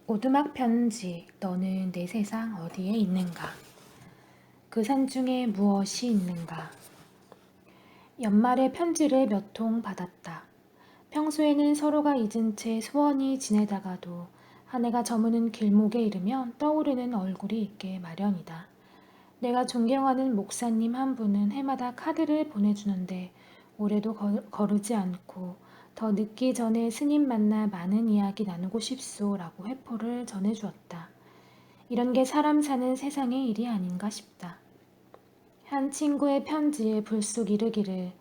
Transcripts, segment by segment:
오두막 편지, 너는 내 세상 어디에 있는가? 그 산 중에 무엇이 있는가? 연말에 편지를 몇 통 받았다. 평소에는 서로가 잊은 채 소원히 지내다가도 한 해가 저무는 길목에 이르면 떠오르는 얼굴이 있게 마련이다. 내가 존경하는 목사님 한 분은 해마다 카드를 보내주는데 올해도 거르지 않고 더 늦기 전에 스님 만나 많은 이야기 나누고 싶소라고 회포를 전해주었다. 이런 게 사람 사는 세상의 일이 아닌가 싶다. 한 친구의 편지에 불쑥 이르기를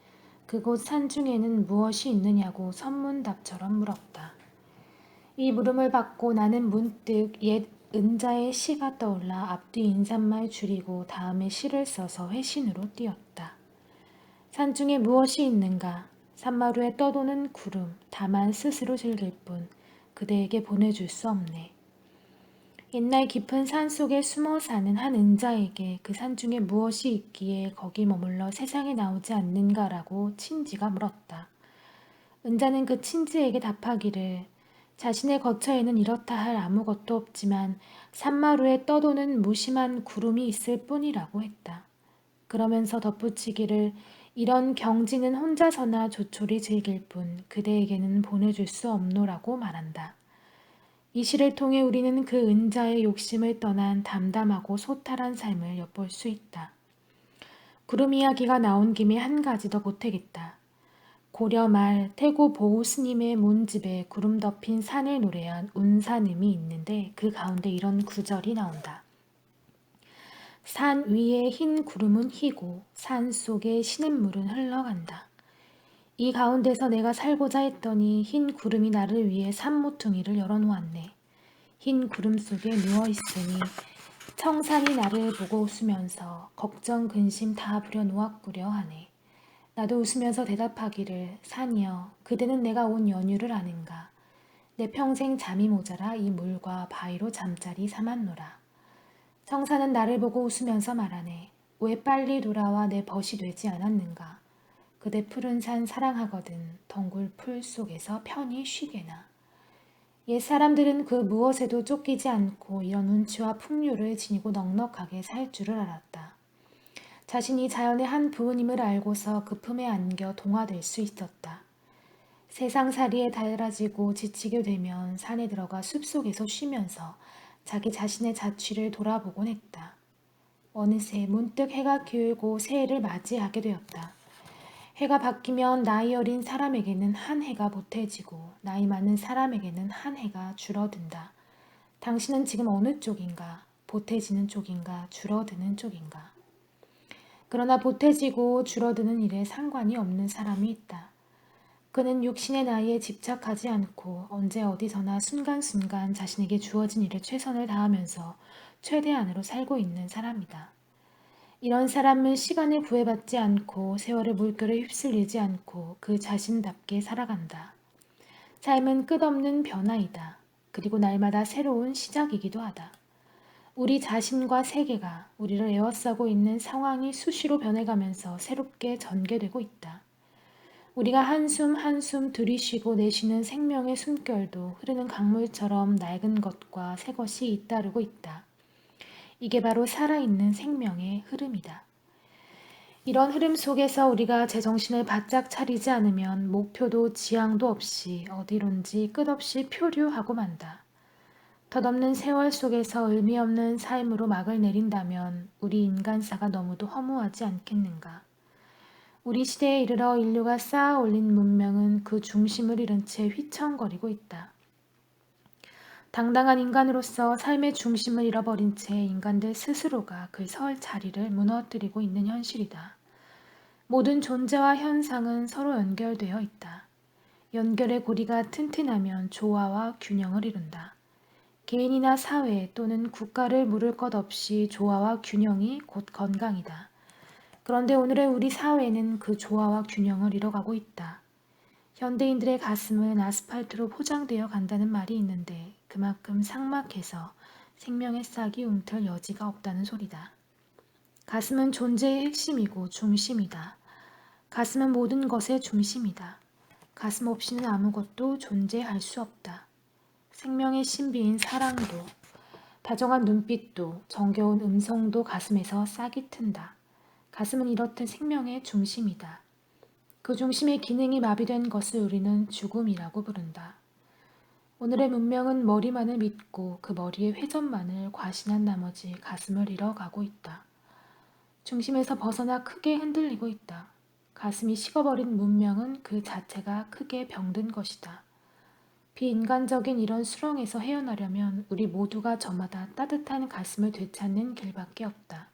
그곳 산중에는 무엇이 있느냐고 선문답처럼 물었다. 이 물음을 받고 나는 문득 옛 은자의 시가 떠올라 앞뒤 인사말 줄이고 다음에 시를 써서 회신으로 띄었다. 산중에 무엇이 있는가? 산마루에 떠도는 구름, 다만 스스로 즐길 뿐 그대에게 보내줄 수 없네. 옛날 깊은 산 속에 숨어 사는 한 은자에게 그 산 중에 무엇이 있기에 거기 머물러 세상에 나오지 않는가라고 친지가 물었다. 은자는 그 친지에게 답하기를 자신의 거처에는 이렇다 할 아무것도 없지만 산마루에 떠도는 무심한 구름이 있을 뿐이라고 했다. 그러면서 덧붙이기를 이런 경지는 혼자서나 조촐히 즐길 뿐 그대에게는 보내줄 수 없노라고 말한다. 이 시를 통해 우리는 그 은자의 욕심을 떠난 담담하고 소탈한 삶을 엿볼 수 있다. 구름 이야기가 나온 김에 한 가지 더 보태겠다. 고려 말 태고 보우 스님의 문집에 구름 덮인 산을 노래한 운산음이 있는데 그 가운데 이런 구절이 나온다. 산 위에 흰 구름은 희고 산 속에 시냇물은 흘러간다. 이 가운데서 내가 살고자 했더니 흰 구름이 나를 위해 산모퉁이를 열어놓았네. 흰 구름 속에 누워있으니 청산이 나를 보고 웃으면서 걱정 근심 다 부려놓았구려 하네. 나도 웃으면서 대답하기를 산이여 그대는 내가 온 연유를 아는가. 내 평생 잠이 모자라 이 물과 바위로 잠자리 삼았노라. 청산은 나를 보고 웃으면서 말하네. 왜 빨리 돌아와 내 벗이 되지 않았는가. 그대 푸른 산 사랑하거든 덩굴 풀 속에서 편히 쉬게나. 옛 사람들은 그 무엇에도 쫓기지 않고 이런 운치와 풍류를 지니고 넉넉하게 살 줄을 알았다. 자신이 자연의 한 부분임을 알고서 그 품에 안겨 동화될 수 있었다. 세상살이에 달라지고 지치게 되면 산에 들어가 숲속에서 쉬면서 자기 자신의 자취를 돌아보곤 했다. 어느새 문득 해가 기울고 새해를 맞이하게 되었다. 해가 바뀌면 나이 어린 사람에게는 한 해가 보태지고 나이 많은 사람에게는 한 해가 줄어든다. 당신은 지금 어느 쪽인가? 보태지는 쪽인가? 줄어드는 쪽인가? 그러나 보태지고 줄어드는 일에 상관이 없는 사람이 있다. 그는 육신의 나이에 집착하지 않고 언제 어디서나 순간순간 자신에게 주어진 일에 최선을 다하면서 최대한으로 살고 있는 사람이다. 이런 사람은 시간에 구애받지 않고 세월의 물결에 휩쓸리지 않고 그 자신답게 살아간다. 삶은 끝없는 변화이다. 그리고 날마다 새로운 시작이기도 하다. 우리 자신과 세계가 우리를 에워싸고 있는 상황이 수시로 변해가면서 새롭게 전개되고 있다. 우리가 한숨 한숨 들이쉬고 내쉬는 생명의 숨결도 흐르는 강물처럼 낡은 것과 새 것이 잇따르고 있다. 이게 바로 살아있는 생명의 흐름이다. 이런 흐름 속에서 우리가 제정신을 바짝 차리지 않으면 목표도 지향도 없이 어디론지 끝없이 표류하고 만다. 덧없는 세월 속에서 의미 없는 삶으로 막을 내린다면 우리 인간사가 너무도 허무하지 않겠는가. 우리 시대에 이르러 인류가 쌓아 올린 문명은 그 중심을 잃은 채 휘청거리고 있다. 당당한 인간으로서 삶의 중심을 잃어버린 채 인간들 스스로가 그 설 자리를 무너뜨리고 있는 현실이다. 모든 존재와 현상은 서로 연결되어 있다. 연결의 고리가 튼튼하면 조화와 균형을 이룬다. 개인이나 사회 또는 국가를 물을 것 없이 조화와 균형이 곧 건강이다. 그런데 오늘의 우리 사회는 그 조화와 균형을 잃어가고 있다. 현대인들의 가슴은 아스팔트로 포장되어 간다는 말이 있는데 그만큼 삭막해서 생명의 싹이 움틀 여지가 없다는 소리다. 가슴은 존재의 핵심이고 중심이다. 가슴은 모든 것의 중심이다. 가슴 없이는 아무것도 존재할 수 없다. 생명의 신비인 사랑도, 다정한 눈빛도, 정겨운 음성도 가슴에서 싹이 튼다. 가슴은 이렇듯 생명의 중심이다. 그 중심의 기능이 마비된 것을 우리는 죽음이라고 부른다. 오늘의 문명은 머리만을 믿고 그 머리의 회전만을 과신한 나머지 가슴을 잃어가고 있다. 중심에서 벗어나 크게 흔들리고 있다. 가슴이 식어버린 문명은 그 자체가 크게 병든 것이다. 비인간적인 이런 수렁에서 헤어나려면 우리 모두가 저마다 따뜻한 가슴을 되찾는 길밖에 없다.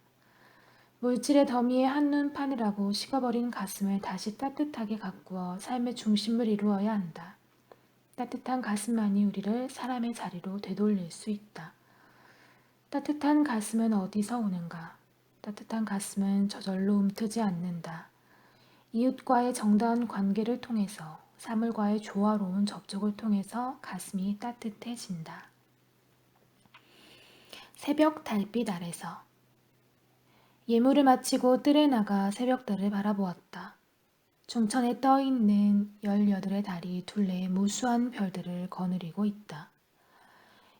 물질의 더미에 한눈 파느라고 식어버린 가슴을 다시 따뜻하게 가꾸어 삶의 중심을 이루어야 한다. 따뜻한 가슴만이 우리를 사람의 자리로 되돌릴 수 있다. 따뜻한 가슴은 어디서 오는가? 따뜻한 가슴은 저절로 움트지 않는다. 이웃과의 정다운 관계를 통해서, 사물과의 조화로운 접촉을 통해서 가슴이 따뜻해진다. 새벽 달빛 아래서 예물을 마치고 뜰에 나가 새벽달을 바라보았다. 중천에 떠있는 18의 달이 둘레의 무수한 별들을 거느리고 있다.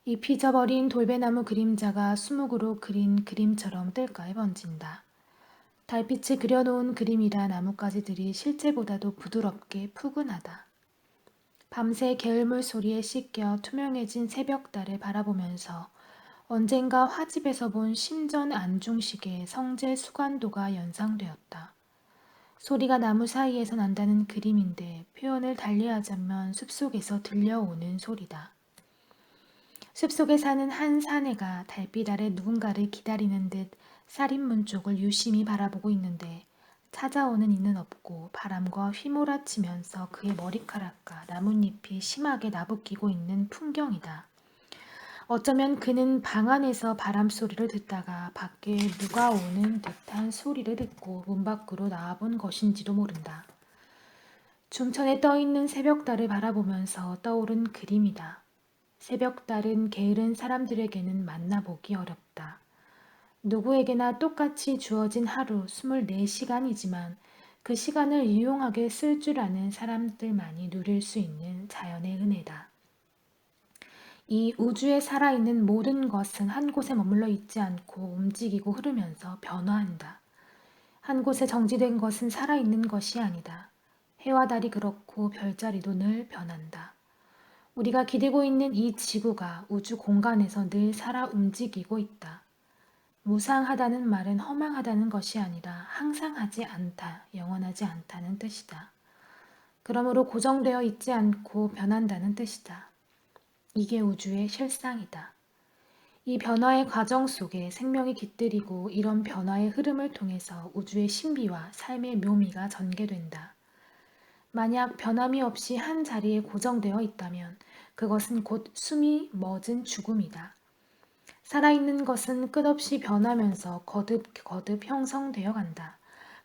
잎이 져버린 돌배나무 그림자가 수묵으로 그린 그림처럼 뜰가에 번진다. 달빛이 그려놓은 그림이라 나뭇가지들이 실제보다도 부드럽게 푸근하다. 밤새 게을물 소리에 씻겨 투명해진 새벽달을 바라보면서 언젠가 화집에서 본 심전 안중식의 성제 수관도가 연상되었다. 소리가 나무 사이에서 난다는 그림인데 표현을 달리하자면 숲속에서 들려오는 소리다. 숲속에 사는 한 사내가 달빛 아래 누군가를 기다리는 듯 살인문 쪽을 유심히 바라보고 있는데 찾아오는 이는 없고 바람과 휘몰아치면서 그의 머리카락과 나뭇잎이 심하게 나부끼고 있는 풍경이다. 어쩌면 그는 방 안에서 바람 소리를 듣다가 밖에 누가 오는 듯한 소리를 듣고 문 밖으로 나와본 것인지도 모른다. 중천에 떠있는 새벽달을 바라보면서 떠오른 그림이다. 새벽달은 게으른 사람들에게는 만나보기 어렵다. 누구에게나 똑같이 주어진 하루 24시간이지만 그 시간을 유용하게 쓸 줄 아는 사람들만이 누릴 수 있는 자연의 은혜다. 이 우주에 살아있는 모든 것은 한 곳에 머물러 있지 않고 움직이고 흐르면서 변화한다. 한 곳에 정지된 것은 살아있는 것이 아니다. 해와 달이 그렇고 별자리도 늘 변한다. 우리가 기대고 있는 이 지구가 우주 공간에서 늘 살아 움직이고 있다. 무상하다는 말은 허망하다는 것이 아니라 항상하지 않다, 영원하지 않다는 뜻이다. 그러므로 고정되어 있지 않고 변한다는 뜻이다. 이게 우주의 실상이다. 이 변화의 과정 속에 생명이 깃들이고 이런 변화의 흐름을 통해서 우주의 신비와 삶의 묘미가 전개된다. 만약 변함이 없이 한 자리에 고정되어 있다면 그것은 곧 숨이 멎은 죽음이다. 살아있는 것은 끝없이 변하면서 거듭 형성되어 간다.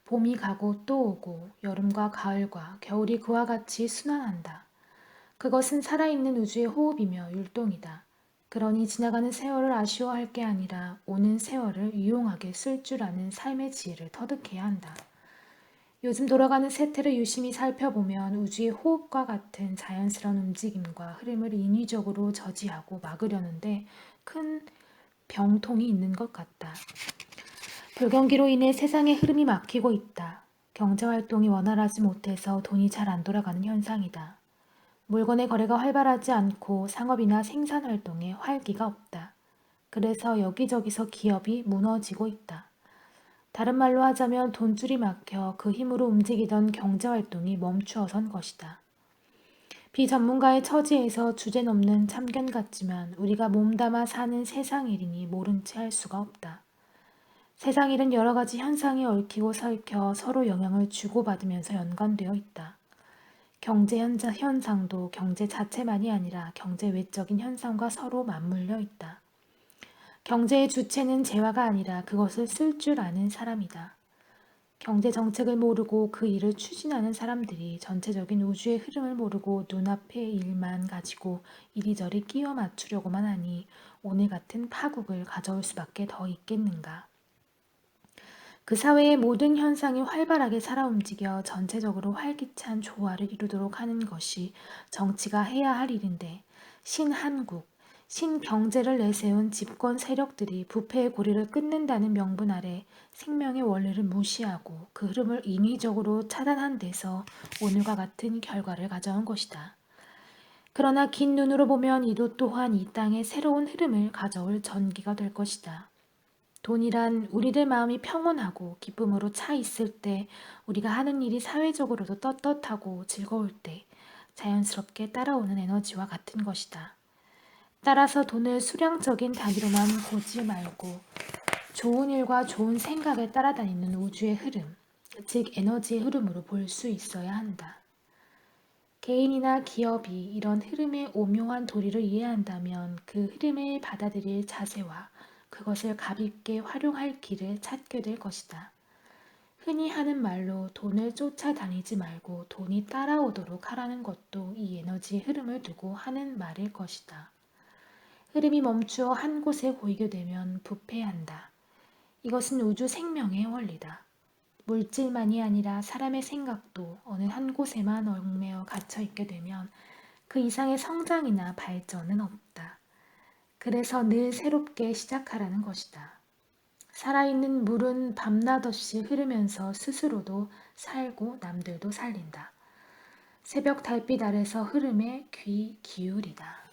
봄이 가고 또 오고 여름과 가을과 겨울이 그와 같이 순환한다. 그것은 살아있는 우주의 호흡이며 율동이다. 그러니 지나가는 세월을 아쉬워할 게 아니라 오는 세월을 유용하게 쓸 줄 아는 삶의 지혜를 터득해야 한다. 요즘 돌아가는 세태를 유심히 살펴보면 우주의 호흡과 같은 자연스러운 움직임과 흐름을 인위적으로 저지하고 막으려는데 큰 병통이 있는 것 같다. 불경기로 인해 세상의 흐름이 막히고 있다. 경제활동이 원활하지 못해서 돈이 잘 안 돌아가는 현상이다. 물건의 거래가 활발하지 않고 상업이나 생산활동에 활기가 없다. 그래서 여기저기서 기업이 무너지고 있다. 다른 말로 하자면 돈줄이 막혀 그 힘으로 움직이던 경제활동이 멈추어선 것이다. 비전문가의 처지에서 주제넘는 참견 같지만 우리가 몸담아 사는 세상 일이니 모른 채 할 수가 없다. 세상 일은 여러 가지 현상이 얽히고 설켜 서로 영향을 주고받으면서 연관되어 있다. 경제 현상도 경제 자체만이 아니라 경제 외적인 현상과 서로 맞물려 있다. 경제의 주체는 재화가 아니라 그것을 쓸 줄 아는 사람이다. 경제 정책을 모르고 그 일을 추진하는 사람들이 전체적인 우주의 흐름을 모르고 눈앞의 일만 가지고 이리저리 끼워 맞추려고만 하니 오늘 같은 파국을 가져올 수밖에 더 있겠는가. 그 사회의 모든 현상이 활발하게 살아 움직여 전체적으로 활기찬 조화를 이루도록 하는 것이 정치가 해야 할 일인데 신한국, 신경제를 내세운 집권 세력들이 부패의 고리를 끊는다는 명분 아래 생명의 원리를 무시하고 그 흐름을 인위적으로 차단한 데서 오늘과 같은 결과를 가져온 것이다. 그러나 긴 눈으로 보면 이도 또한 이 땅의 새로운 흐름을 가져올 전기가 될 것이다. 돈이란 우리들 마음이 평온하고 기쁨으로 차 있을 때, 우리가 하는 일이 사회적으로도 떳떳하고 즐거울 때 자연스럽게 따라오는 에너지와 같은 것이다. 따라서 돈을 수량적인 단위로만 보지 말고 좋은 일과 좋은 생각에 따라다니는 우주의 흐름, 즉 에너지의 흐름으로 볼 수 있어야 한다. 개인이나 기업이 이런 흐름의 오묘한 도리를 이해한다면 그 흐름을 받아들일 자세와 그것을 값있게 활용할 길을 찾게 될 것이다. 흔히 하는 말로 돈을 쫓아다니지 말고 돈이 따라오도록 하라는 것도 이 에너지의 흐름을 두고 하는 말일 것이다. 흐름이 멈추어 한 곳에 고이게 되면 부패한다. 이것은 우주 생명의 원리다. 물질만이 아니라 사람의 생각도 어느 한 곳에만 얽매여 갇혀 있게 되면 그 이상의 성장이나 발전은 없다. 그래서 늘 새롭게 시작하라는 것이다. 살아있는 물은 밤낮 없이 흐르면서 스스로도 살고 남들도 살린다. 새벽 달빛 아래서 흐름에 귀 기울이다.